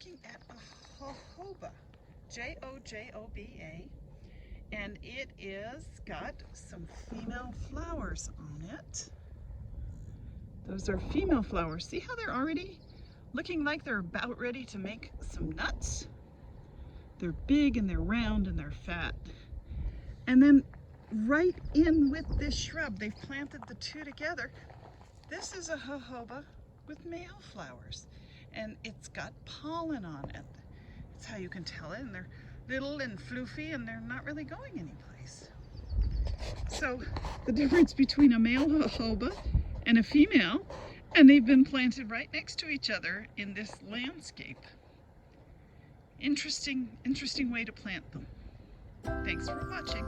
looking at a jojoba, Jojoba, and it is got some female flowers on it. Those are female flowers. See how they're already looking like they're about ready to make some nuts? They're big and they're round and they're fat. And then right in with this shrub, they've planted the two together. This is a jojoba with male flowers, and it's got pollen on it. That's how you can tell it, and they're little and floofy and they're not really going anyplace. So the difference between a male jojoba and a female, and they've been planted right next to each other in this landscape. Interesting way to plant them. Thanks for watching.